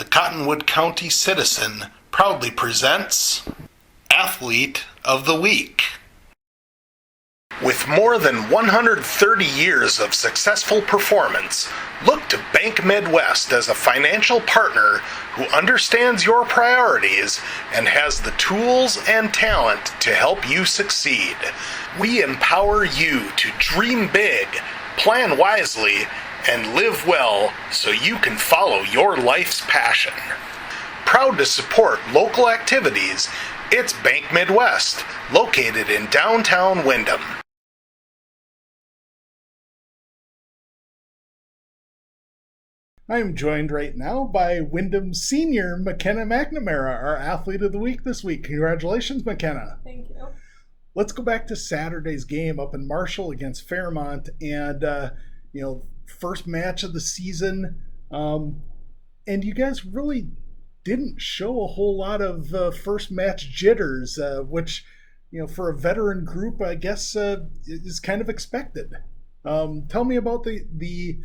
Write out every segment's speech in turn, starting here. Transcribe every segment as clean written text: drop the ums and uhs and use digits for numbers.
the Cottonwood County Citizen proudly presents Athlete of the Week. With more than 130 years of successful performance, look to Bank Midwest as a financial partner who understands your priorities and has the tools and talent to help you succeed. We empower you to dream big, plan wisely, and live well so you can follow your life's passion. Proud to support local activities, it's Bank Midwest, located in downtown Windham. I'm joined right now by Windham senior Makenna McNamara, our Athlete of the Week this week. Congratulations, Makenna. Thank you. Let's go back to Saturday's game up in Marshall against Fairmont, and first match of the season, and you guys really didn't show a whole lot of first match jitters, which for a veteran group, I guess is kind of expected. Tell me about the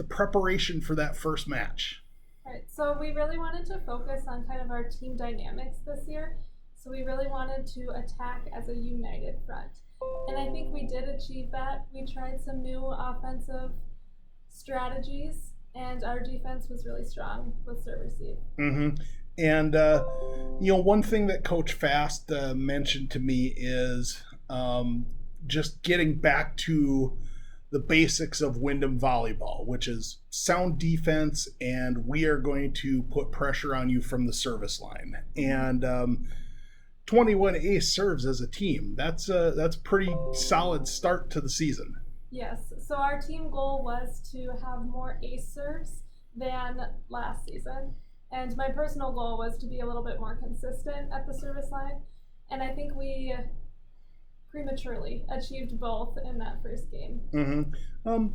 preparation for that first match. All right, so we really wanted to focus on kind of our team dynamics this year. So we really wanted to attack as a united front. And I think we did achieve that. We tried some new offensive strategies, and our defense was really strong with serve receive. Mm-hmm. And, one thing that Coach Fast mentioned to me is just getting back to the basics of Windham volleyball, which is sound defense, and we are going to put pressure on you from the service line. And 21 ace serves as a team. That's pretty solid start to the season. Yes, so our team goal was to have more ace serves than last season. And my personal goal was to be a little bit more consistent at the service line. And I think we prematurely achieved both in that first game. Mm-hmm.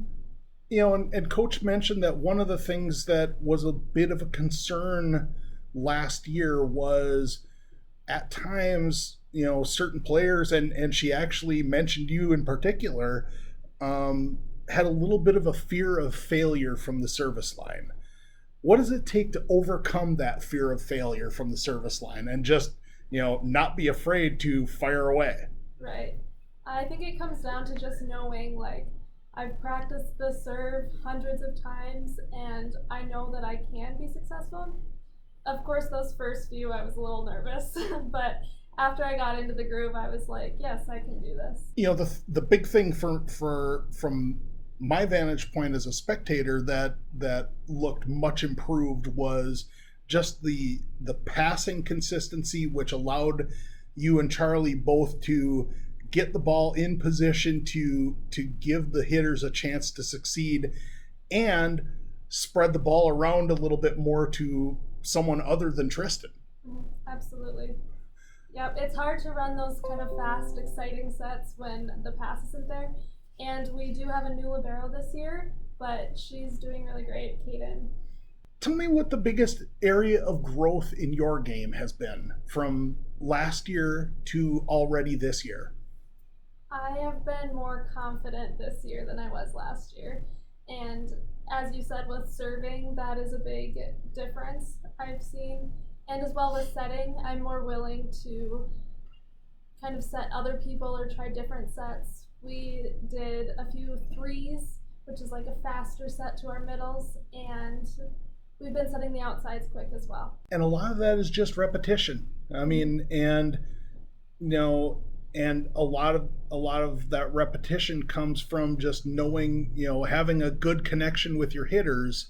And Coach mentioned that one of the things that was a bit of a concern last year was at times, certain players, and she actually mentioned you in particular, had a little bit of a fear of failure from the service line. What does it take to overcome that fear of failure from the service line and just, not be afraid to fire away? Right. I think it comes down to just knowing, I've practiced the serve hundreds of times, and I know that I can be successful. Of course, those first few, I was a little nervous, but after I got into the groove, I was like, yes, I can do this. The big thing from my vantage point as a spectator that looked much improved was just the passing consistency, which allowed you and Charlie both to get the ball in position to give the hitters a chance to succeed and spread the ball around a little bit more to someone other than Tristan. Absolutely. Yep, it's hard to run those kind of fast, exciting sets when the pass isn't there. And we do have a new libero this year, but she's doing really great, Kaden. Tell me what the biggest area of growth in your game has been from last year to already this year. I have been more confident this year than I was last year. And as you said, with serving, that is a big difference I've seen. And as well with setting, I'm more willing to kind of set other people or try different sets. We did a few threes, which is like a faster set to our middles, and we've been setting the outsides quick as well. And a lot of that is just repetition. I mean, and a lot of that repetition comes from just knowing, having a good connection with your hitters.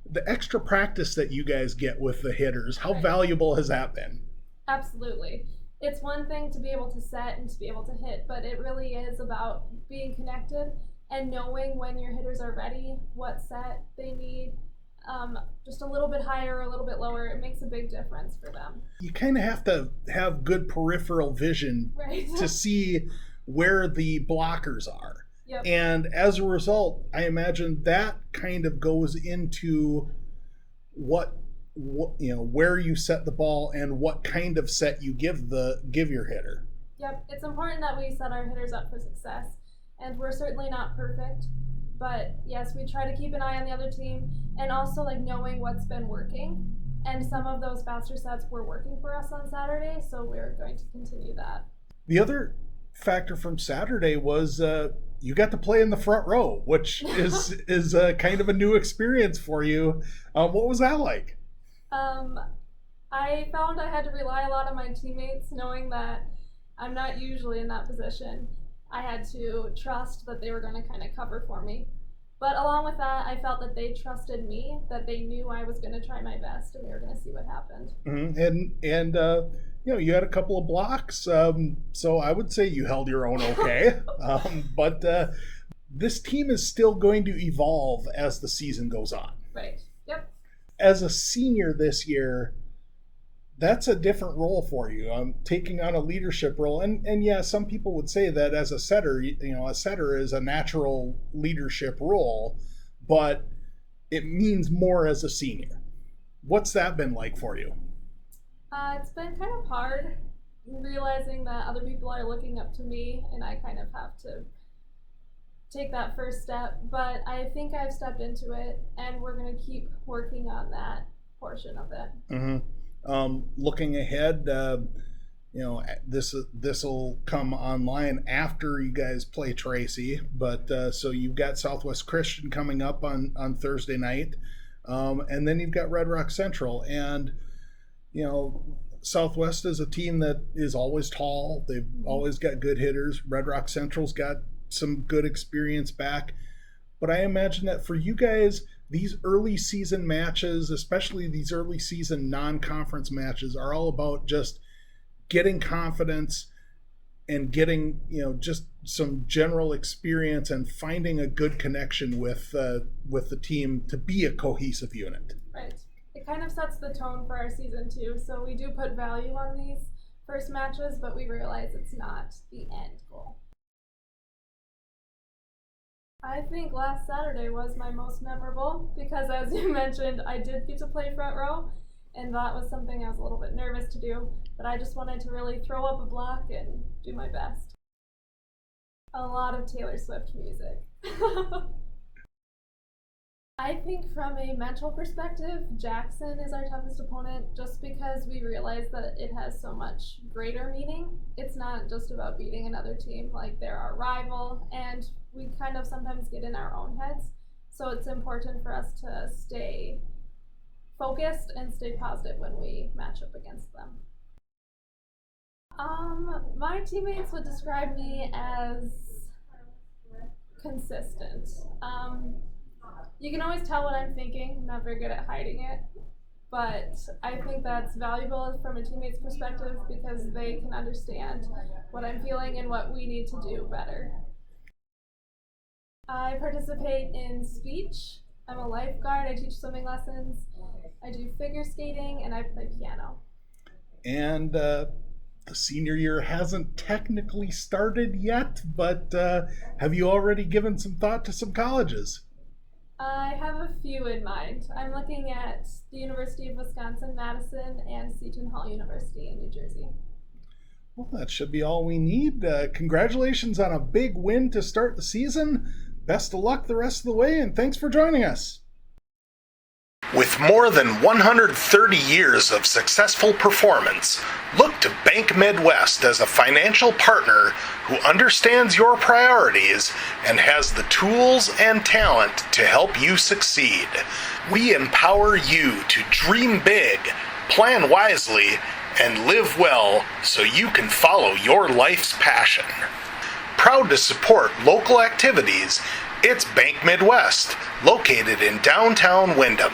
The extra practice that you guys get with the hitters, how valuable has that been? Absolutely. It's one thing to be able to set and to be able to hit, but it really is about being connected and knowing when your hitters are ready, what set they need. Just a little bit higher, a little bit lower, it makes a big difference for them. You kind of have to have good peripheral vision to see where the blockers are. Yep. And as a result, I imagine that kind of goes into what where you set the ball and what kind of set you give your hitter. Yep, it's important that we set our hitters up for success, and we're certainly not perfect, But yes, we try to keep an eye on the other team and also like knowing what's been working. And some of those faster sets were working for us on Saturday, so we're going to continue that. The other factor from Saturday was you got to play in the front row, which is kind of a new experience for you. What was that like? I found I had to rely a lot on my teammates, knowing that I'm not usually in that position. I had to trust that they were going to kind of cover for me. But along with that, I felt that they trusted me, that they knew I was going to try my best, and we were going to see what happened. Mm-hmm. And you had a couple of blocks, so I would say you held your own okay. But this team is still going to evolve as the season goes on. Right. Yep. As a senior this year, that's a different role for you. Taking on a leadership role, and yeah, some people would say that as a setter, a setter is a natural leadership role, but it means more as a senior. What's that been like for you? It's been kind of hard realizing that other people are looking up to me, and I kind of have to take that first step. But I think I've stepped into it, and we're going to keep working on that portion of it. Mm-hmm. Looking ahead, this will come online after you guys play Tracy, but so you've got Southwest Christian coming up on Thursday night, and then you've got Red Rock Central, and Southwest is a team that is always tall. They've always got good hitters. Red Rock Central's got some good experience back, but I imagine that for you guys, these early season matches, especially these early season non-conference matches, are all about just getting confidence and getting, just some general experience and finding a good connection with the team to be a cohesive unit. Right. It kind of sets the tone for our season too. So we do put value on these first matches, but we realize it's not the end goal. I think last Saturday was my most memorable because, as you mentioned, I did get to play front row, and that was something I was a little bit nervous to do, but I just wanted to really throw up a block and do my best. A lot of Taylor Swift music. I think from a mental perspective, Jackson is our toughest opponent just because we realize that it has so much greater meaning. It's not just about beating another team, like they're our rival, and we kind of sometimes get in our own heads. So it's important for us to stay focused and stay positive when we match up against them. My teammates would describe me as consistent. You can always tell what I'm thinking. I'm not very good at hiding it, but I think that's valuable from a teammate's perspective because they can understand what I'm feeling and what we need to do better. I participate in speech. I'm a lifeguard. I teach swimming lessons. I do figure skating, and I play piano. And the senior year hasn't technically started yet, but have you already given some thought to some colleges? I have a few in mind. I'm looking at the University of Wisconsin-Madison and Seton Hall University in New Jersey. Well, that should be all we need. Congratulations on a big win to start the season. Best of luck the rest of the way, and thanks for joining us. With more than 130 years of successful performance, look to Bank Midwest as a financial partner who understands your priorities and has the tools and talent to help you succeed. We empower you to dream big, plan wisely, and live well so you can follow your life's passion. Proud to support local activities, it's Bank Midwest, located in downtown Windham.